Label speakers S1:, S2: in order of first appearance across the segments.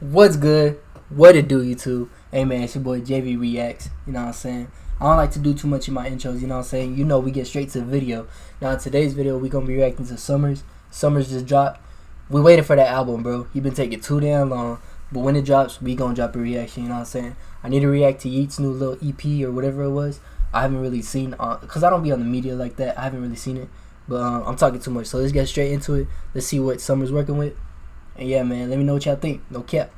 S1: What's good? What it do, YouTube? Hey man, it's your boy JV Reacts. You know what I'm saying? I don't like to do too much in my intros, you know what I'm saying? You know we get straight to the video. Now in today's video, we gonna be reacting to Summrs. Summrs just dropped. We waiting for that album, bro. He been taking too damn long. But when it drops, we gonna drop a reaction, you know what I'm saying? I need to react to Yeat's new little EP or whatever it was. I haven't really seen, cause I don't be on the media like that. I haven't really seen it. But I'm talking too much, so let's get straight into it. Let's see what Summrs working with. And yeah, man, let me know what y'all think. No cap.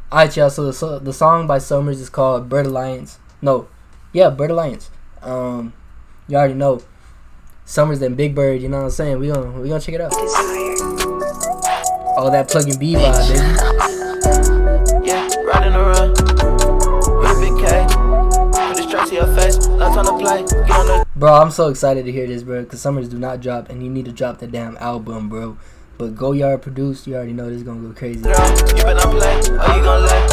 S1: Alright, y'all. So the song by Summrs is called Bird Alliance. No, yeah, Bird Alliance. You already know Summrs and Big Bird. You know what I'm saying? We gonna check it out. Oh, that plug and B vibe, baby.
S2: Yeah, riding around with a big K. Put it straight to your face. Not on the play. Get on the.
S1: Bro, I'm so excited to hear this, bro. Cause Summrs do not drop, and you need to drop the damn album, bro. But goyxrd produced, you already know this is gonna go crazy.
S2: You better not play, or you gon' lay.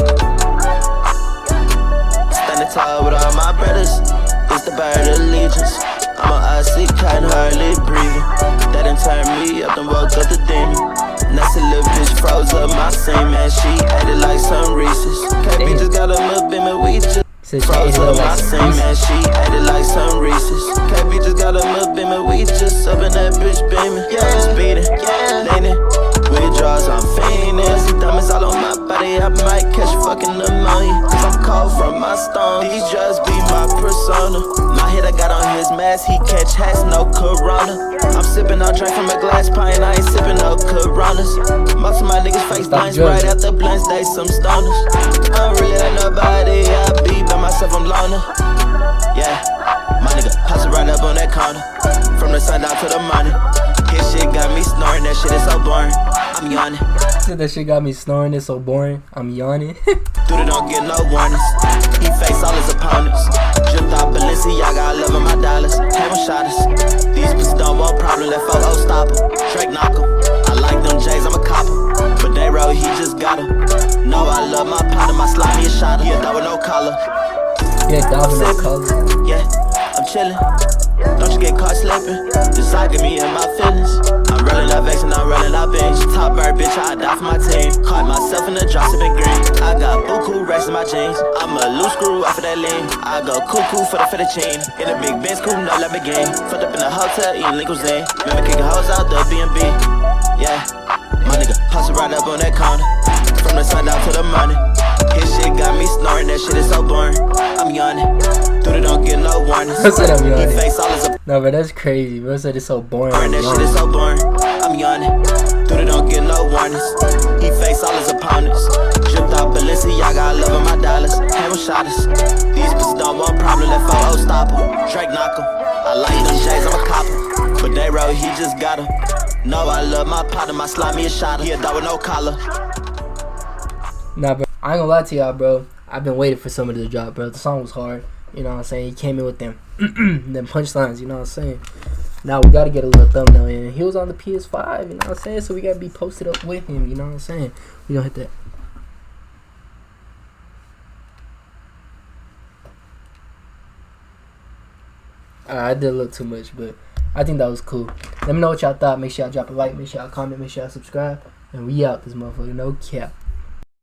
S2: Standing tall with all my brothers. It's the bird allegiance. I'm an icy kind, hardly breathing. That done turned me up and woke up the demon. Nasty little bitch froze up my same man. She ate it like some Reese's. KB just got a little bit and we just froze up my same man. She ate it like some Reese's. KB just got a little bit and we just up in that bitch beaming. Yeah, speeding, yeah, leaning. Withdrawals, I'm fiending. See diamonds all on my body. I might catch fucking pneumonia. Cause I'm cold from my stone. These drugs be my persona. My hit I got on his mask. He catch hats, no corona. I'm sipping on drink from a glass pint. I ain't sipping no coronas. Most of my niggas face blinds. Right after blinds, they some stoners. I don't really like nobody. I be by myself, I'm loner. Yeah, my nigga hustle right up on that corner. From the sun down to the morning. His shit got me snoring, that shit is so boring. I'm yawning.
S1: That shit got me snoring, it's so boring. I'm yawning.
S2: Dude, don't get no warnings. He face all his opponents. Jumped out Balenciaga, I love my dollars. Hammer shot us. These bitches don't want problem, let photo stop him. Drake knock him. I like them J's, I'm a copper. But they roll, he just got him. No, I love my partner, my slimy is shot him. Yeah, dog with no collar.
S1: Yeah, dog with no collar.
S2: Yeah, I'm chillin'. Don't you get caught slipping. Just like me and my feelings. I'm rolling up X and I'm rolling up bench. Top bird bitch, I die for my team. Caught myself in the drop sipping green. I got buku racks in my jeans. I'm a loose screw off of that lean. I go cuckoo for the fettuccine. In a big Benz cool, no Lamborghini. Fucked up in the hotel, eating lean cuisine. Remember kicking hoes out the B&B. Yeah, my nigga hustle right up on that corner. From the sun down to the morning. His shit got me snoring, that shit is so boring. I'm yawning. Dude, don't get no warnings.
S1: I said I'm yawning.
S2: He face all his.
S1: No, but that's crazy. Bro said it's so boring.
S2: That shit is so boring. I'm yawning. Dude, don't get no warnings. He face all his opponents. Jumped out Balenciaga, I love my dollars. Hammer shot us. These bitches don't want problem, let photo stop him. Drake knock him. I like them J's, I'm a copper. But they roll, he just got him. No, I love my partner, my slimy is shot him. He a dog with no collar.
S1: Nah, bro, I ain't gonna lie to y'all, bro. I've been waiting for somebody to drop, bro. The song was hard. You know what I'm saying? He came in with them them punchlines, you know what I'm saying? Now we gotta get a little thumbnail in. He was on the PS5, you know what I'm saying? So we gotta be posted up with him, you know what I'm saying? We gonna hit that. I did a little too much, but I think that was cool. Let me know what y'all thought. Make sure y'all drop a like, make sure y'all comment, make sure y'all subscribe. And we out this motherfucker, no cap.